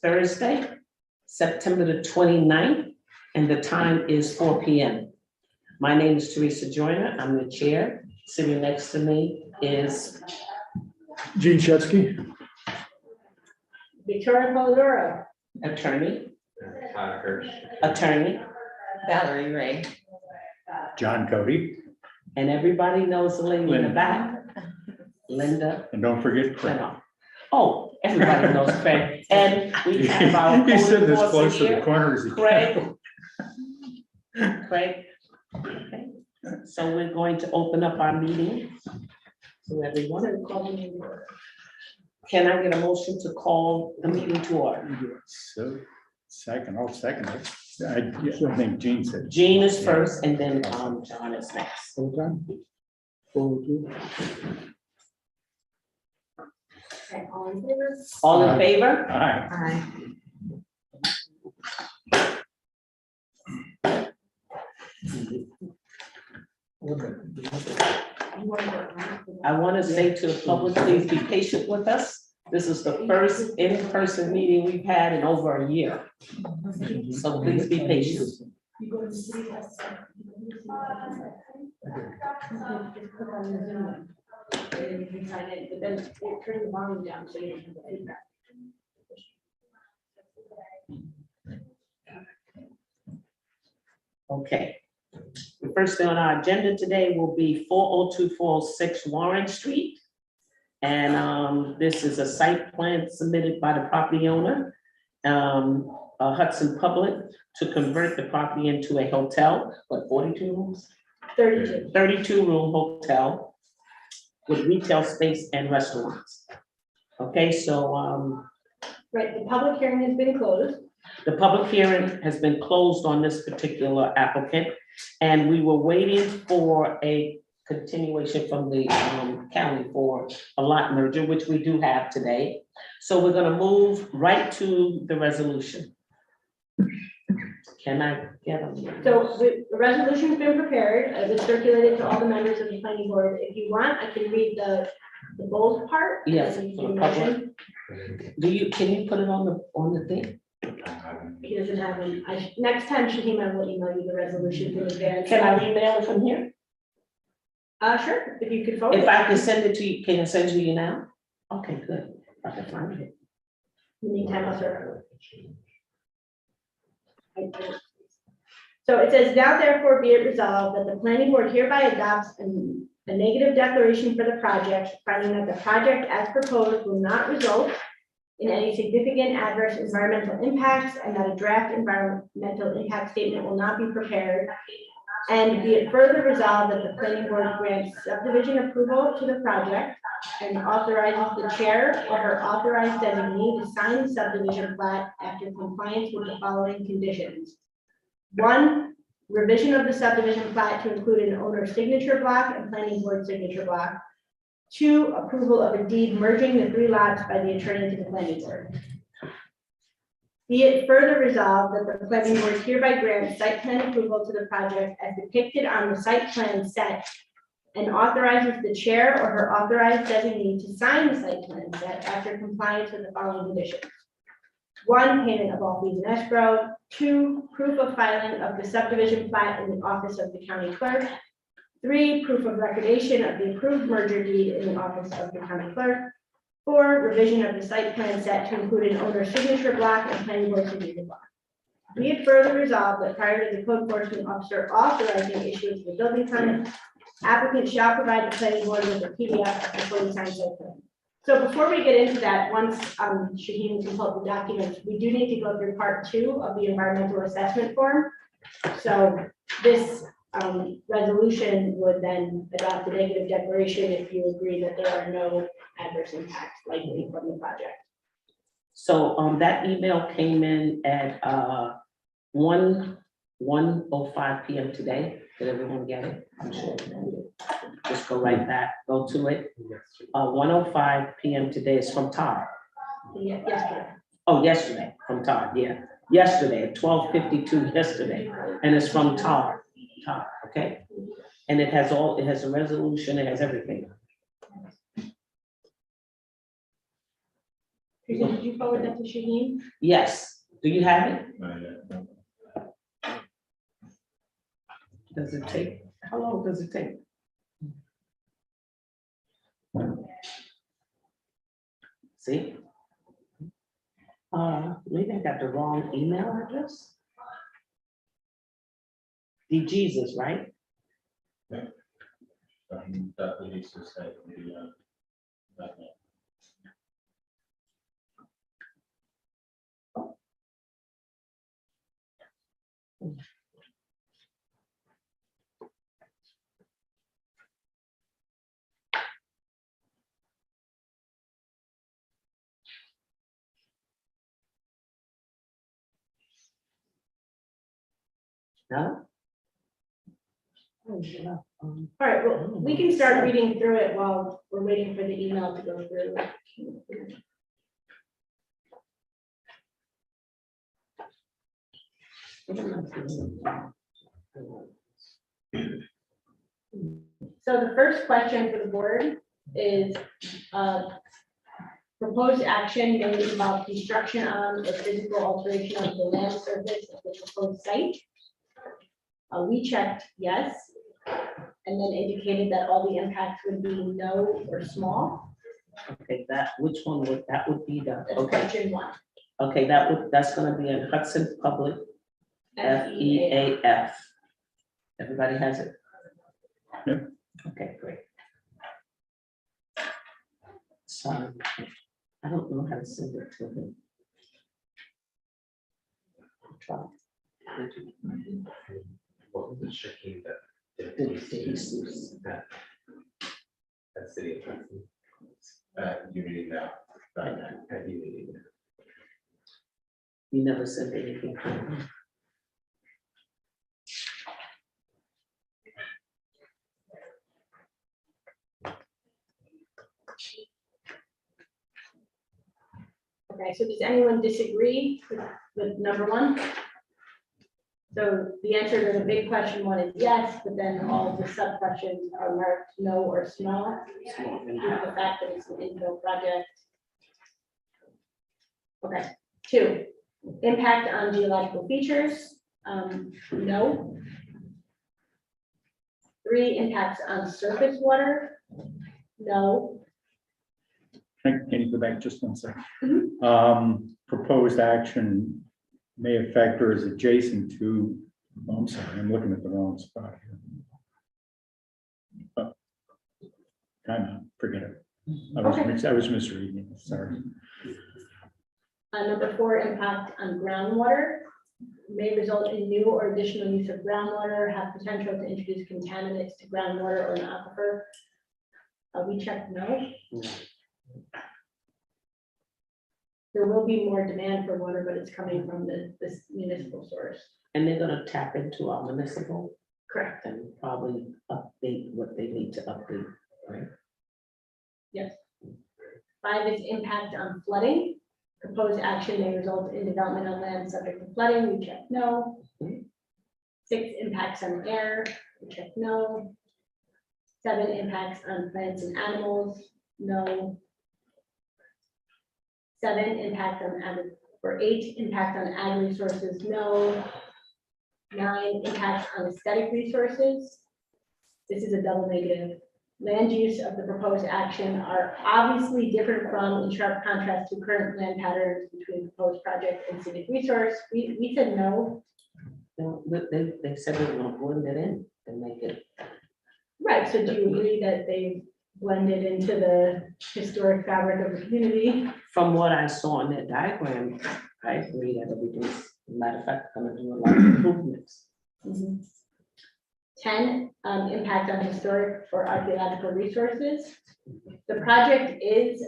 Thursday, September the 29th, and the time is 4 p.m. My name is Teresa Joyner. I'm the chair. Sitting next to me is Gene Chetsky. Victoria Polidoro. attorney, Todd Hirsch. attorney, Valerie Ray. John Cody. and everybody knows the lady in the back, Linda. And don't forget Craig. Clinton. Oh, everybody knows Craig. And we have our He said code this enforcement close to the here, corner as he Craig. can. Craig. Okay. So we're going to open up our meeting to everyone. Can I get a motion to call the meeting to order? So, I'll second it. I think Gene said. Jean is first and then John is next. Okay, all in favor? All in favor? All right. Aye. I want to say to the public, please be patient with us. This is the first in-person meeting we've had in over a year. So please be patient. You go to see us. Just click on the Zoom one. And then you can sign in, but then turn the volume down so you don't have the feedback. Okay. The first thing on our agenda today will be 402-406 Warren Street. And this is a site plan submitted by the property owner, Hudson Public, to convert the property into a hotel, what, 42 rooms? 32. 32-room hotel with retail space and restaurants. Okay, so Right, the public hearing has been closed. the public hearing has been closed on this particular applicant, and we were waiting for a continuation from the county for a lot merger, which we do have today. So we're gonna move right to the resolution. Can I get a? So the resolution's been prepared, it was circulated to all the members of the planning board. If you want, I can read the bold part. and Yes, then you for can the public. motion. Can you put it on the thing? He doesn't have them. Next time Shahima will email you the resolution in advance. Can I email it from here? Sure, if you could forward. If it. I can send it to you, can I send it to you now? Okay, good. I can find it. In the meantime, I'll serve. So it says, now therefore be it resolved that the planning board hereby adopts a negative declaration for the project, finding that the project as proposed will not result in any significant adverse environmental impacts, and that a draft environmental impact statement will not be prepared. And be it further resolved that the planning board grants subdivision approval to the project and authorizes the chair or her authorized designee to sign the subdivision plat after compliance with the following conditions. 1, revision of the subdivision plat to include an owner's signature block and planning board signature block. 2, approval of a deed merging the 3 lots by the attorney to the planning board. Be it further resolved that the planning board hereby grants site plan approval to the project as depicted on the site plan set and authorizes the chair or her authorized designee to sign the site plan set after compliance with the following conditions. 1, payment of all fees in escrow. 2, proof of filing of the subdivision plat in the office of the county clerk. 3, proof of recordation of the approved merger deed in the office of the county clerk. 4, revision of the site plan set to include an owner's signature block and planning board signature block. Be it further resolved that prior to the code enforcement officer authorizing issuance of the building permit, applicant shall provide the planning board with a PDF of the fully signed site plan. So before we get into that, once Shaheen can pull up the documents, we do need to go through part 2 of the environmental assessment form. So this resolution would then adopt a negative declaration if you agree that there are no adverse impacts likely from the project. So that email came in at 1:05 p.m. today. Did everyone get it? I'm sure. Just go right back, go to it. 1:05 p.m. today is from Todd. Yesterday. Oh, yesterday, from Todd, yeah. Yesterday, at 12:52 yesterday, and it's from Todd, okay? And it has a resolution, it has everything. Did you forward that to Shaheen? Yes, do you have it? Does it take, how long does it take? See? Maybe I got the wrong email address. The Jesus, right? No? Oh, yeah, All right, well, we can start reading through it while we're waiting for the email to go through. So the first question for the board is, proposed action may involve construction on or physical alteration of the land surface of the proposed site. We checked yes, and then indicated that all the impacts would be no or small. Okay, that, which one would, that would be the, That's okay, question one. okay, that's gonna be in Hudson Public, FEAF. Everybody has it? Yep. Okay, great. So, I don't know how to send it to him. Try. What was the Shaheen that? Jesus. That city of Hudson. You reading now? You reading now? You never sent anything. to him. Okay, so does anyone disagree with number one? So the answer to the big question one is yes, but then all the sub questions are marked no or small, due to the fact that it's an infill project. Okay, two, impact on geological features, no. Three, impacts on surface water, no. Can you go back just 1 second? Mhm. Proposed action may affect or is adjacent to, oh, I'm sorry, I'm looking at the wrong spot here. Oh, time out, forget it. I was misreading, sorry. Number four, impact on groundwater may result in new or additional use of groundwater, have potential to introduce contaminants to groundwater or an aquifer. We checked no. There will be more demand for water, but it's coming from this municipal source. And they're gonna tap into our municipal Correct. and probably update what they need to update, right? Yes. Five is impact on flooding. Proposed action may result in development on land subject to flooding. We checked no. 6, impacts on air. We checked no. 7, impacts on plants and animals. No. 7, impact on ag, or 8, impact on ag resources. No. 9, impact on aesthetic resources. This is a double negative. Land use of the proposed action are obviously different from, in sharp contrast to current land patterns between proposed project and scenic resource. We said no. No, but they said they were gonna blend it in and make it, Right, so do you agree that they blended into the historic fabric of the community? from what I saw in that diagram, I agree that everything's, matter of fact, gonna do a lot of improvements. 10, impact on historic or archaeological resources. The project is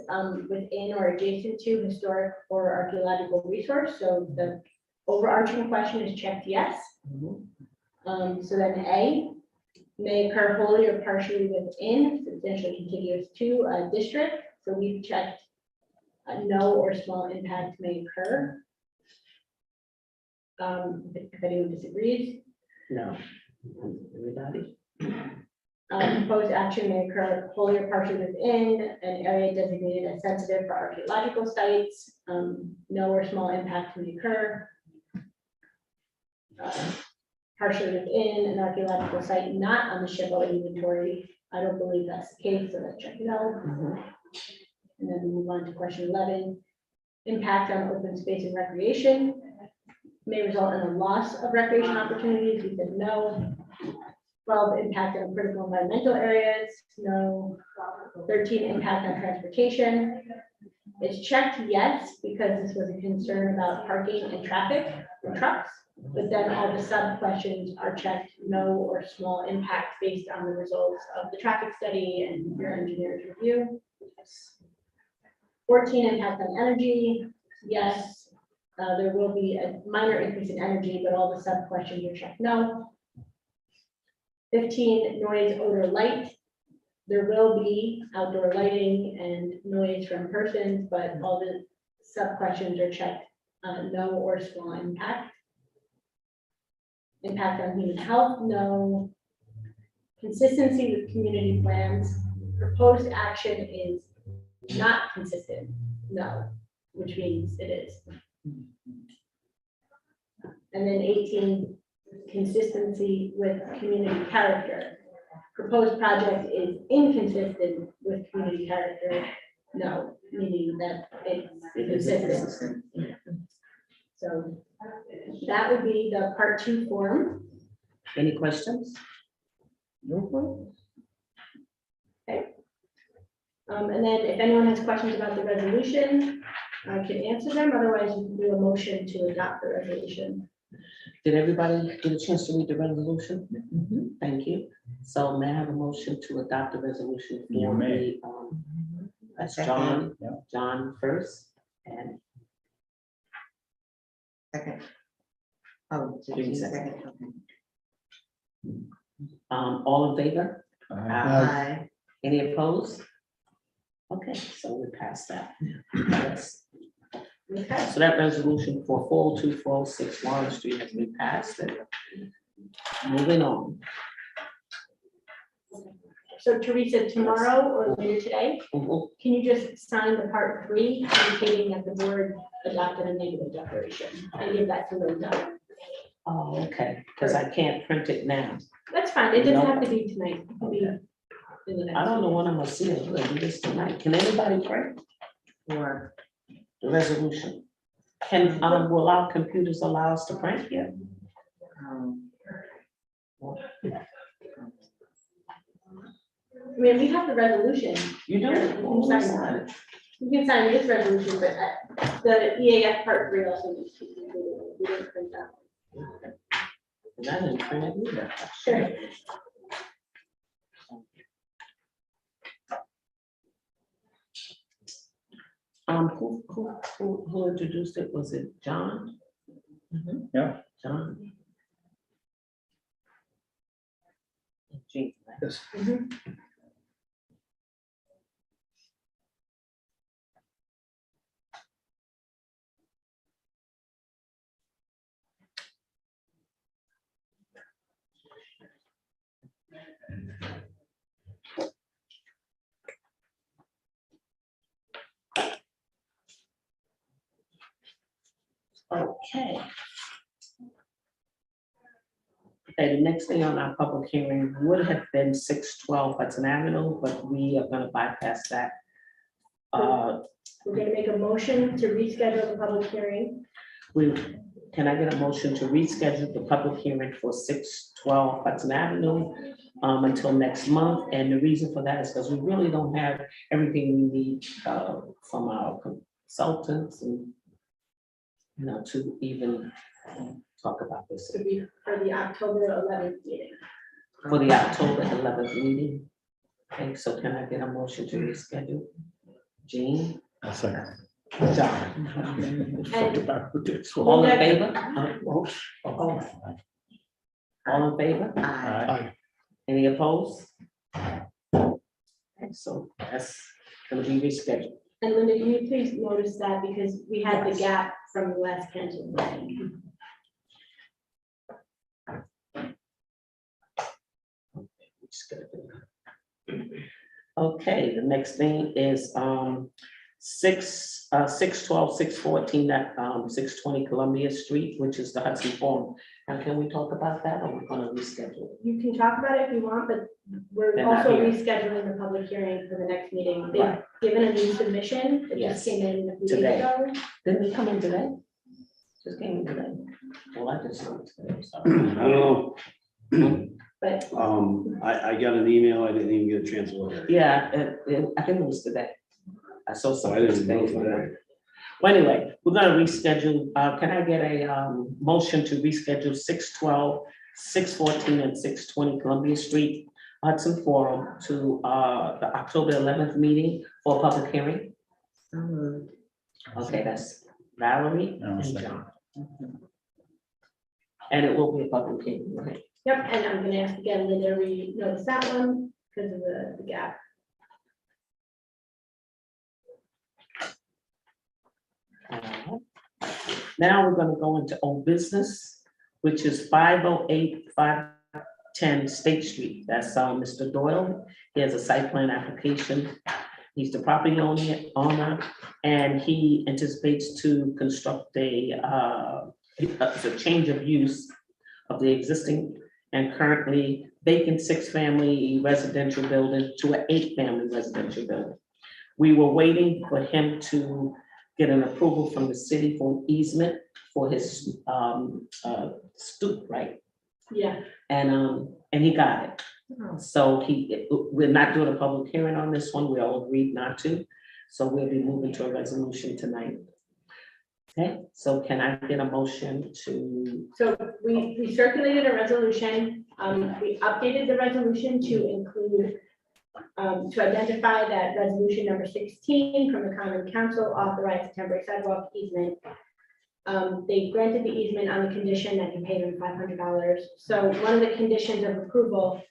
within or adjacent to historic or archaeological resource, so the overarching question is checked yes. So then A, may occur wholly or partially within, substantially contiguous to a district. So we've checked no or small impact may occur. If anyone disagrees. No, everybody, Proposed action may occur wholly or partially within an area designated as sensitive for archaeological sites. No or small impact may occur. Partially within an archaeological site not on the SHPO inventory. I don't believe that's the case, so let's check it out. Mhm. And then we move on to question 11. Impact on open space and recreation may result in a loss of recreation opportunities. We said no. 12, impact on critical environmental areas, no. 13, impact on transportation. It's checked yes, because this was a concern about parking and traffic for trucks. But then all the sub questions are checked no or small impact based on the results of the traffic study and your engineer's review. 14, impact on energy, yes. There will be a minor increase in energy, but all the sub questions are checked no. 15, noise, odor, light. There will be outdoor lighting and noise from persons, but all the sub questions are checked no or small impact. Impact on human health, no. Consistency with community plans. Proposed action is not consistent, no, which means it is. And then 18, consistency with community character. Proposed project is inconsistent with community character, no, meaning that it's inconsistent. So that would be the part 2 form. Any questions? And then if anyone has questions about the resolution, I can answer them. Otherwise, you can do a motion to adopt the resolution. Did everybody get a chance to read the resolution? Thank you. So may I have a motion to adopt the resolution? You for may. the, That's John, Yeah. John first, and Second. Oh, did you second? Okay. all in favor? Aye. Any opposed? Okay, so we passed that. Yes. Okay. So that resolution for 402, 406 Warren Street has been passed. And moving on. So Teresa, tomorrow or later today, Mhm. can you just sign the part 3 indicating that the board adopted a negative declaration and give that to Linda? Oh, okay, because I can't print it now. That's fine. It doesn't have to be tonight. It can be in the next. I don't know when I'm gonna see it. We'll do this tonight. Can anybody print Or, the resolution? Can, will our computers allow us to print here? I mean, we have the resolution. You do? You can sign it. You can sign this resolution, but the EAF part 3 also needs to be included. We didn't print that. And I didn't print it either. Sure. Who introduced it? Was it John? Yeah. John. Gee, Yes. Okay. Okay, the next thing on our public hearing would have been 612 Hudson Avenue, but we are gonna bypass that. We're gonna make a motion to reschedule the public hearing. Can I get a motion to reschedule the public hearing for 612 Hudson Avenue until next month? And the reason for that is because we really don't have everything we need from our consultants and, you know, to even talk about this. To be for the October 11th meeting. For the October 11th meeting. Okay, so can I get a motion to reschedule? Jean? I'll second. John? And. All in favor? All in favor? aye. Any opposed? Okay, so that's gonna be rescheduled. And Linda, can you please notice that because we had the Yes. gap from the last canceled meeting. Rescheduled. Okay, the next thing is 612, 614, that 620 Columbia Street, which is the Hudson Forum. Now, can we talk about that, or we're gonna reschedule? You can talk about it if you want, but we're They're not also here. rescheduling the public hearing for the next meeting. They've Right. given a new submission that Yes. just came in a few days Today. ago. Didn't we come in today? Just came in today. Well, I just saw it today, so. I don't know. But I got an email, I didn't even get a chance to look at it. Yeah, I think it was today. I saw So I something didn't know today. today. Well, anyway, we're gonna reschedule, can I get a motion to reschedule 612, 614, and 620 Columbia Street, Hudson Forum to the October 11th meeting for a public hearing? So moved. Okay, that's Valerie I'll and second. John. And it will be a public hearing, right? yep, and I'm gonna ask again, Linda, re-notice that one because of the gap. Now we're gonna go into old business, which is 508, 510 State Street. That's Mr. Doyle. He has a site plan application. He's the property owner, and he anticipates to construct a change of use of the existing and currently vacant 6-family residential building to an 8-family residential building. We were waiting for him to get an approval from the city for an easement for his stoop, right? Yeah, And he got it. Oh. So we're not doing a public hearing on this one, we all agreed not to. So we'll be moving to a resolution tonight. Okay, so can I get a motion to, so we circulated a resolution. We updated the resolution to include, to identify that resolution number 16 from the Common Council authorized temporary sidewalk easement. They granted the easement on the condition that you pay them $500. So one of the conditions of approval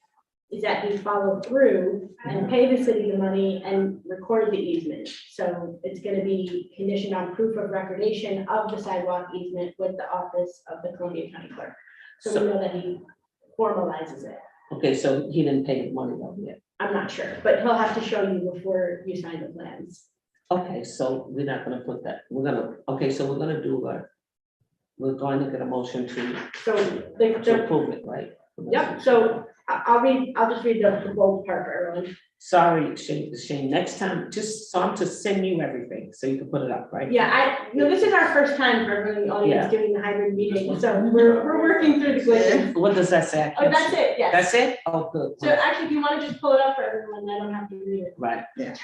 is that you follow through and pay the city the money and record the easement. So it's gonna be conditioned on proof of recordation of the sidewalk easement with the office of the Columbia County Clerk. So we know that he formalizes it. okay, so he didn't pay the money though yet. I'm not sure, but he'll have to show you before you sign the plans. Okay, so we're not gonna put that, okay, so we're gonna do we're going to get a motion to So the, approve it, right? yep, so I'll just read the bold part for everyone. Sorry, Shane, next time, so I'm to send you everything, so you can put it up, right? Yeah, this is our first time for everyone in the audience Yeah. doing the hybrid meeting, so we're working through the glitches. What does that say? I Oh, can't that's see. it, yes. That's it? Oh, good. So actually, if you want to just pull it up for everyone, I don't have to read it. Right. Yeah.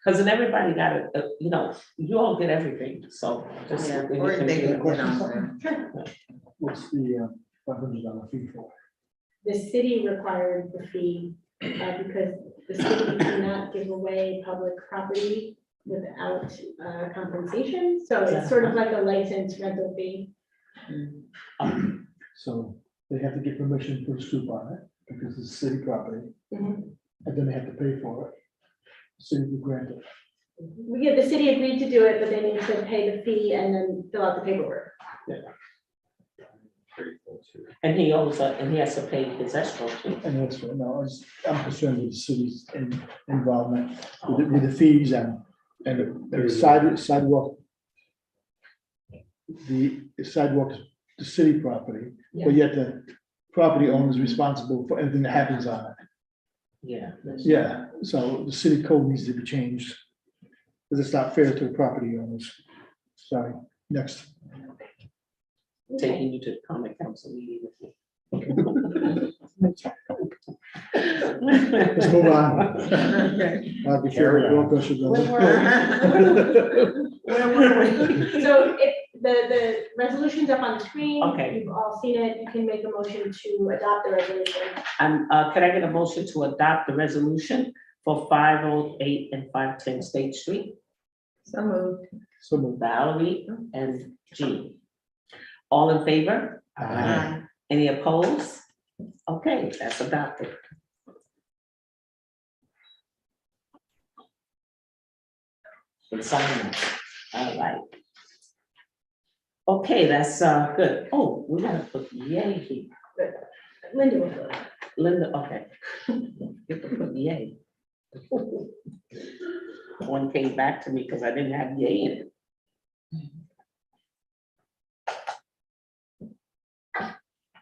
Because then everybody got it, you all get everything, so. just Yeah, look in or your they can computer. get on there. What's the $500 fee for? The city required the fee because the city cannot give away public property without compensation. So it's sort of like a license rental fee. So they have to get permission for the stoop on it because it's city property, Mhm. and then they have to pay for it. City will grant it. Yeah, the city agreed to do it, but they need to pay the fee and then fill out the paperwork. And he has to pay his escrow too. And that's right now, I'm concerned with the city's involvement with the fees and the sidewalk. The sidewalk is the city property, but yet the property owner is responsible for anything that happens on it. Yeah. Yeah, so the city code needs to be changed. Because it's not fair to the property owners. Sorry, next. Taking you to the common council meeting with you. Let's move on. Okay. I'll be careful. blood pressure goes up. Where were we? So if the resolution's up on the screen. Okay. You've all seen it. You can make a motion to adopt the resolution. And can I get a motion to adopt the resolution for 508 and 510 State Street? So moved. So moved. Valerie and Jean. All in favor? Aye. Any opposed? Okay, that's adopted. It's signed. All right. Okay, that's good. Oh, we gotta put yay here. Linda will do it. Linda, okay. Get to put yay. One came back to me because I didn't have yay in it.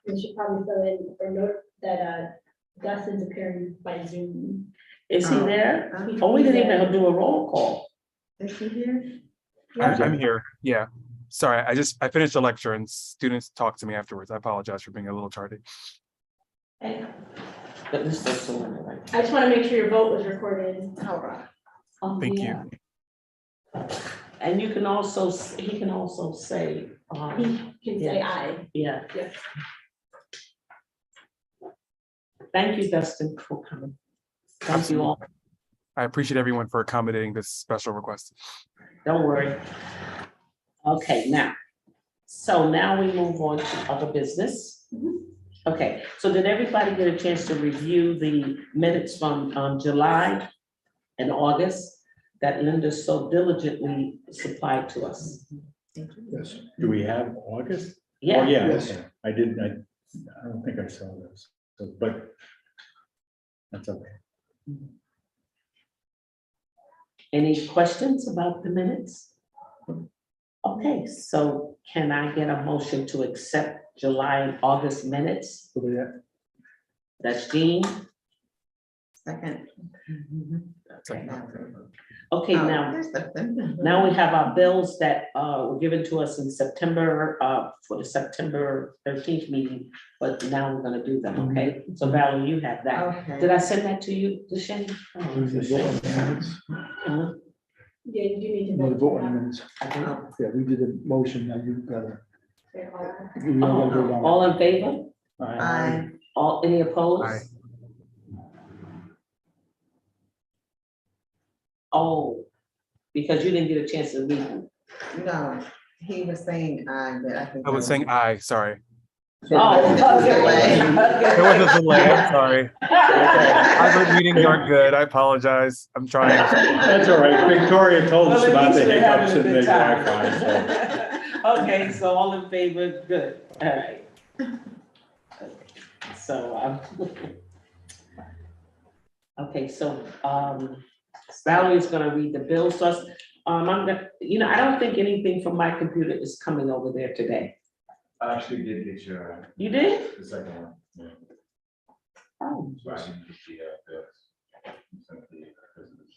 We should probably fill in or note that Dustin's appearing by Zoom. Is he Oh. there? Oh, we didn't even do a roll call. Is he here? I'm here. Yeah. Sorry, I finished the lecture and students talked to me afterwards. I apologize for being a little tardy. Okay. But this is so right. I just want to make sure your vote was recorded. All right. Oh, Thank you. yeah. And you can also, he can also say, He can say aye. yeah. Yes. Thank you, Dustin, for coming. Thank you all. I appreciate everyone for accommodating this special request. Don't worry. Okay, now we move on to other business. Okay, so did everybody get a chance to review the minutes from July and August that Linda so diligently supplied to us? Yes. Do we have August? Oh, Yeah, yeah, Yes. okay. I didn't, I don't think I saw those, so, but that's okay. any questions about the minutes? Okay, so can I get a motion to accept July and August minutes? So yeah, That's Jean. Second. Okay, Oh, now. there's something. Now we have our bills that were given to us in September, for the September 13th meeting, but now we're gonna do them, okay? So Valerie, you have that. Did Okay. I send that to you, Deshane? we need to vote on the minutes. Yeah, you do need You to need to vote. vote on the minutes. Oh, Yeah, we did a motion, now you've got to. Oh, all in favor? I, All, any opposed? Aye. Oh, because you didn't get a chance to read them. no, he was saying I, but I think. I was saying aye, sorry. Oh, There was a delay, I'm sorry. Hybrid meetings aren't good. I apologize. I'm trying. That's all right. Victoria told us Well, at about the least we're having hiccups a in the good time. Wi-Fi, so. Okay, so all in favor, good, all right. So, okay, so, Valerie's gonna read the bills to us. I'm gonna, I don't think anything from my computer is coming over there today. I actually did get your, You did? the second one. Yeah. Oh, So I didn't get the business.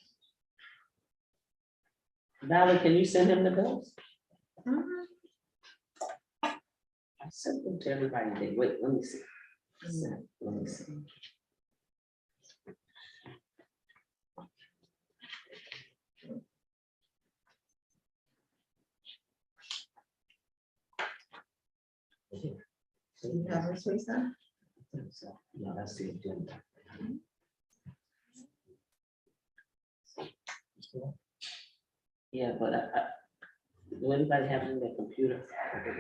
Valerie, can you send him the bills? Mhm. I sent them to everybody today. Wait, let me see. Let me see. You have this, Lisa? So, yeah, that's the agenda. Yeah, but do anybody have it in their computer?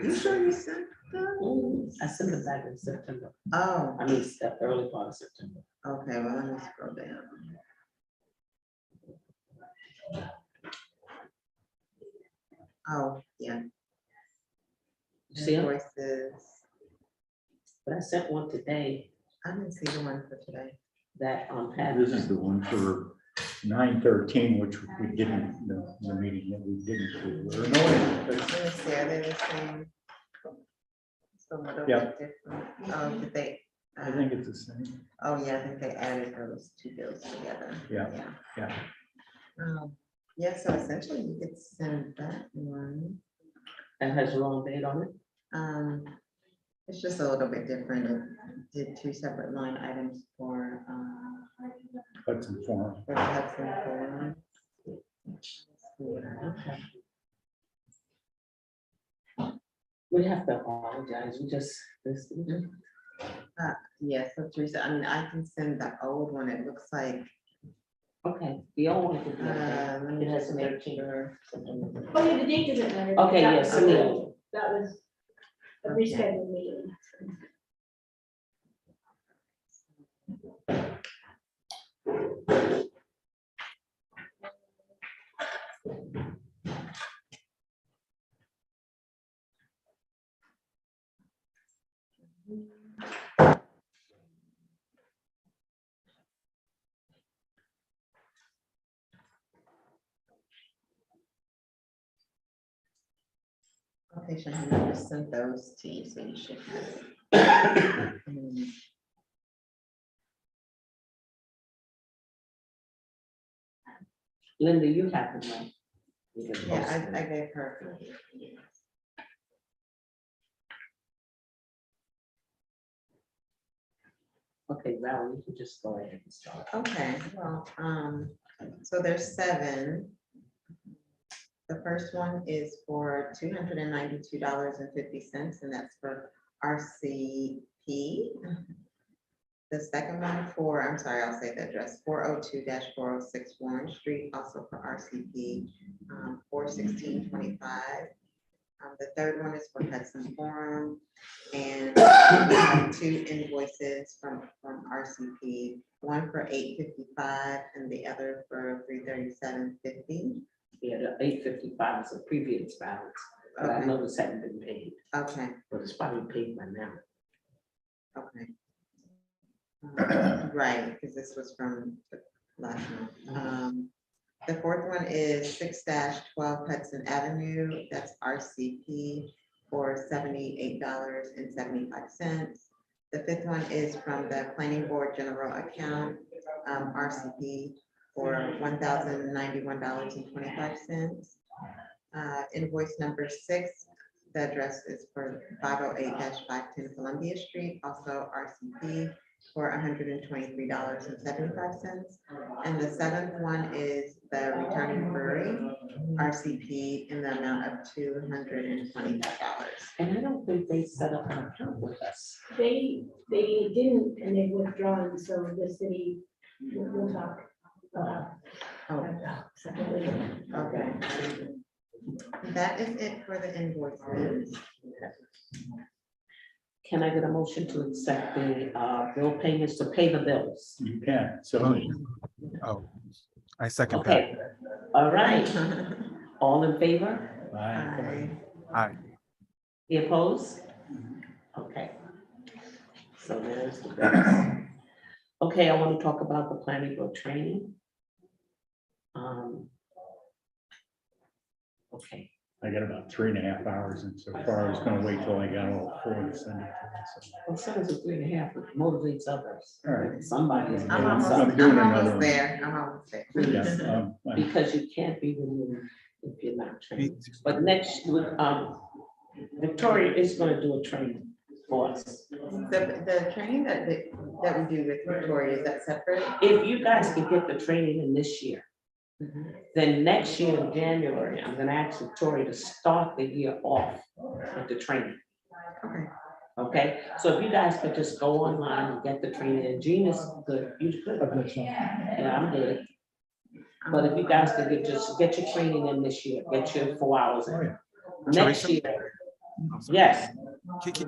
You sure you sent them? I sent it back in September. Oh, I mean, it's the early part of September. okay, well, let me scroll down. Oh, yeah. You see 'em? Invoices. But I sent one today I didn't see the one for today. that had. This is the one for 9/13, which we didn't, the meeting that we didn't do. Or no, Let me see, are they the same? So a little Yeah. bit different. Oh, did they? I think it's the same. Oh, yeah, I think they added those two bills together. Yeah, yeah. Yeah, so essentially you could send that one. That has the wrong date on it. It's just a little bit different. It did two separate line items for Hudson Farm. the Hudson Forum. Okay. We have to apologize. We just, this, Yeah, so Teresa, I mean, I can send the old one. It looks like, okay, the old one could be okay. let me It has just a make 13. sure. Oh, yeah, the date doesn't matter. Okay, That yes, was- send the old. That was a rescheduled meeting. application, I never sent those to you, so you should have. it. Linda, you have them, right? You can Yeah, post them. I gave her. Okay, Val, you can just go ahead and start. Okay, well, so there's 7. The first one is for $292.50, and that's for RCP. The second one for, I'm sorry, I'll say the address, 402-406 Warren Street, also for RCP, $416.25. The third one is for Hudson Forum, and we have 2 invoices from RCP, one for $855 and the other for $337.50. Yeah, the 855 is a previous balance, but I Okay. know this hadn't been paid, Okay, but it's probably paid by now. okay. Right, because this was from the last month. The fourth one is 6-12 Hudson Avenue, that's RCP for $78.75. The fifth one is from the Planning Board General Account, RCP for $1,091.25. Invoice number 6, the address is for 508-510 Columbia Street, also RCP for $123.75. And the 7th one is the Returning Brewery, RCP, in the amount of $225. And I don't think they set up an account with us. They didn't, and they've withdrawn, so the city, we'll talk about. Oh, separately. okay. That is it for the invoices. Can I get a motion to accept the bill payments to pay the bills? You can, so. Oh, I second that. Okay, all right, all in favor? Aye. Aye. The opposed? Okay. So there's the bills. Okay, I want to talk about the planning board training. Okay, I got about 3.5 hours, and so far I was gonna wait till I got all 4 to send it to them, so. well, so is a 3.5, it motivates others. All right. Somebody's I'm doing almost- something, doing another almost one. there. I'm almost there. Yeah, because you can't be removed if you're not trained. But next, Victoria is gonna do a training for us. The training that we do with Victoria, is that separate? If you guys can get the training in this year, then next year in January, I'm gonna ask Victoria to start the year off with the training. Okay. Okay, so if you guys could just go online and get the training, and Jean is good, you good, yeah, I'm good. But if you guys could get your training in this year, get your 4 hours in. Next Teresa? year, yes,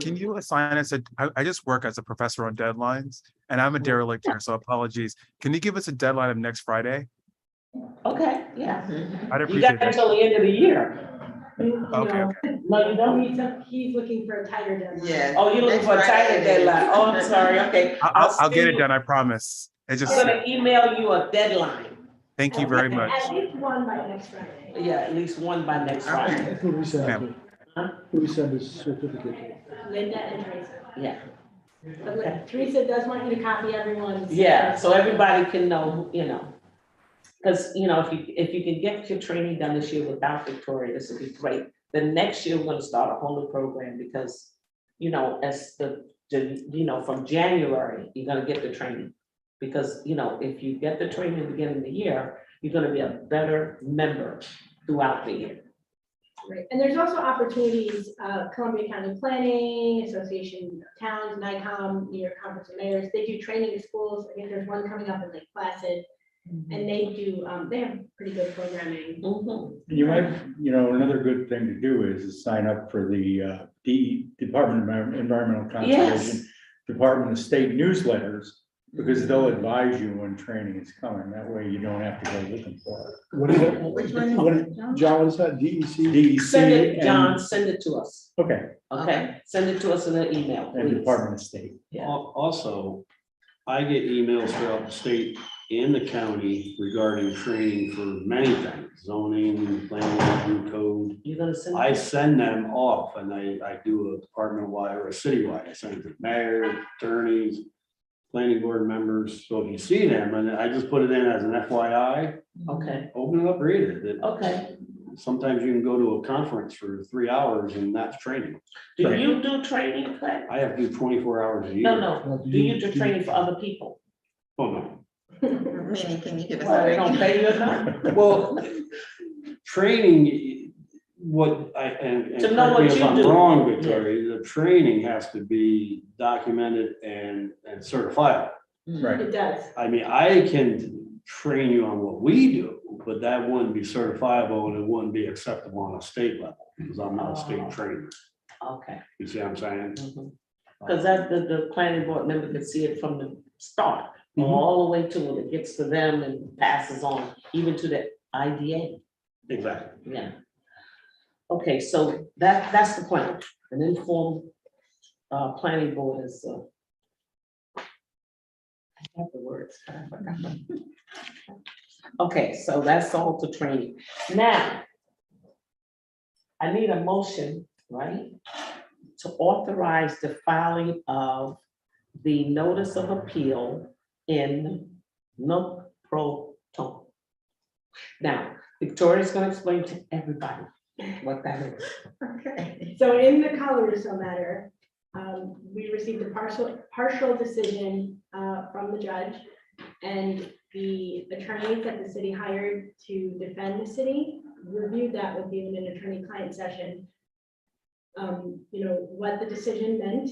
Can you assign us I just work as a professor on deadlines, and I'm a derelict here, so apologies. Can you give us a deadline of next Friday? okay, yeah. I'd You appreciate got that. until the end of the year. Okay, No, you don't. He's looking for a tighter deadline. Yeah. Oh, you're looking for a Next tighter Friday it is. deadline. Oh, I'm sorry, okay. I'll get send it you- done, I promise. It just, I'm gonna email you a deadline. thank you very much. At least one by next Friday. Yeah, at least one by next Friday. Who do we send it to? Huh? Who do we send this certificate to? Linda and Teresa. Yeah, But Teresa does want you to copy everyone's. yeah, so everybody can know, you know. Because, you know, if you can get your training done this year without Victoria, this would be great. The next year, we're gonna start a whole new program because, you know, as from January, you're gonna get the training. Because, you know, if you get the training at the beginning of the year, you're gonna be a better member throughout the year. Right, and there's also opportunities, Columbia County Planning, Association of Towns, NICOM, New York Conference of Mayors, they do training in schools. I think there's one coming up in Lake Placid. And they do, they have pretty good programming. Mhm. You might, another good thing to do is sign up for the Department of Environmental Yes. Conservation, Department of State newsletters, because they'll advise you when training is coming. That way you don't have to go looking for it. What is it? Which one? John, what is that? DEC? DEC Send it, and- John, send it to us, Okay, okay? Send it to us in an email, and please. Department of State. Yeah. Also, I get emails throughout the state in the county regarding training for many things, zoning, planning, code. You're gonna send. I send them off and I do a department-wide or a citywide. I send it to mayor, attorneys, planning board members. So if you see them, and I just put it in as an FYI, Okay, open it up, read it. That okay. sometimes you can go to a conference for 3 hours and that's training. Do you do training, Clay? I have to do 24 hours a year. No, do you do training for other people? Oh, no. Meaning, can you give us? Well, they a don't pay you enough? Well, training, what I, and To know correct me what if you I'm do. wrong, Victoria, the training has to be documented and certifiable. Right. It does. I mean, I can train you on what we do, but that wouldn't be certifiable and it wouldn't be acceptable on a state level, because I'm not a state trainer. Okay. You see what I'm saying? Because that, the planning board member can see it from the start, all the way to when it gets to them and passes on, even to the IDA. Exactly. Yeah. Okay, so that's the plan, an informed planning board is. I have the words, but I forgot them. Okay, so that's all to training. Now, I need a motion, right? To authorize the filing of the notice of appeal in nunc pro tunc. Now, Victoria's gonna explain to everybody what that is. Okay. So in the Colorado matter, we received a partial decision from the judge, and the attorneys that the city hired to defend the city reviewed that with you in an attorney-client session. You know, what the decision meant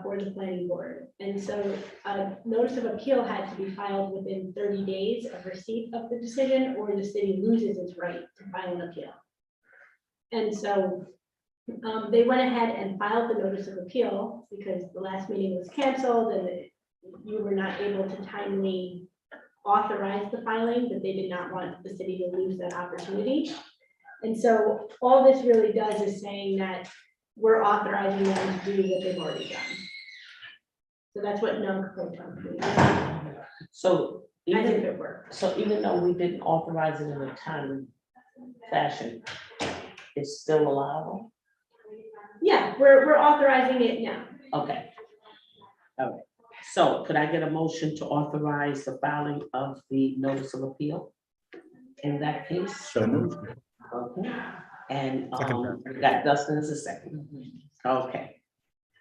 for the planning board. And so a notice of appeal had to be filed within 30 days of receipt of the decision, or the city loses its right to file an appeal. And so they went ahead and filed the notice of appeal because the last meeting was canceled and you were not able to timely authorize the filing, but they did not want the city to lose that opportunity. And so all this really does is saying that we're authorizing them to do what they've already done. So that's what nunc pro tunc means. So I think even, it works. so even though we didn't authorize it in a timely fashion, it's still allowable? Yeah, we're authorizing it now. Okay. All right. So could I get a motion to authorize the filing of the notice of appeal in that case? So moved. Okay. And Second. we got Dustin as a second. Okay.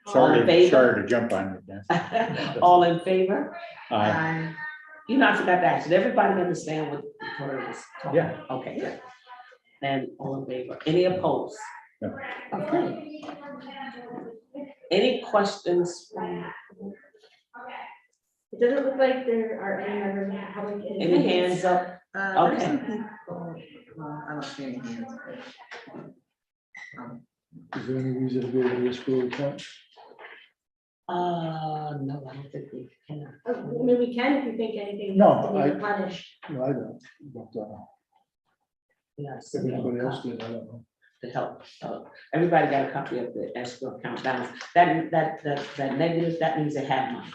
All in Sorry, favor? sorry to jump on you, Dan. All in favor? Aye. You know, I forgot to ask, did everybody understand what Victoria was talking? Yeah. Okay, good. And all in favor? Any opposed? No. Okay. Any questions from, It doesn't look like there are any members of the public in any attendance. hands up? There's Okay. some people, well, I don't see any hands. Is there any reason to be able to school account? No, I don't think we can. I mean, we can if you think anything No, needs to be I- replenished. No, I don't, but Yeah, if so anybody else did, I don't know. to help. Everybody got a copy of the escrow account balance. That negative, that means they have money.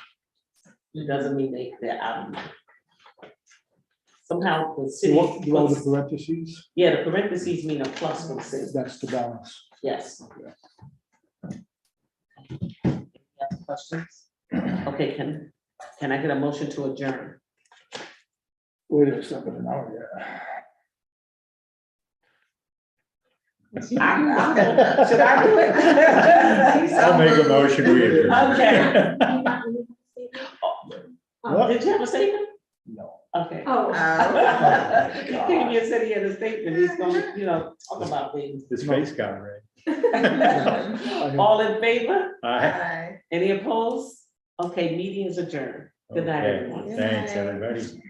It doesn't mean they're out of money. Somehow the city, Do all the parentheses, yeah, the parentheses mean a plus for the city. that's the balance. Yes. Any other questions? Okay, can I get a motion to adjourn? Wait a second, an hour Should I do it? I'll make a motion, we adjourn. Okay. What? Did you have a statement? No. Okay. Oh, You said he had a statement, he's gonna, talk about things. His face got red. All in favor? Aye. Any opposed? Okay, meeting is adjourned. Good night, Okay, everyone. thanks, everybody.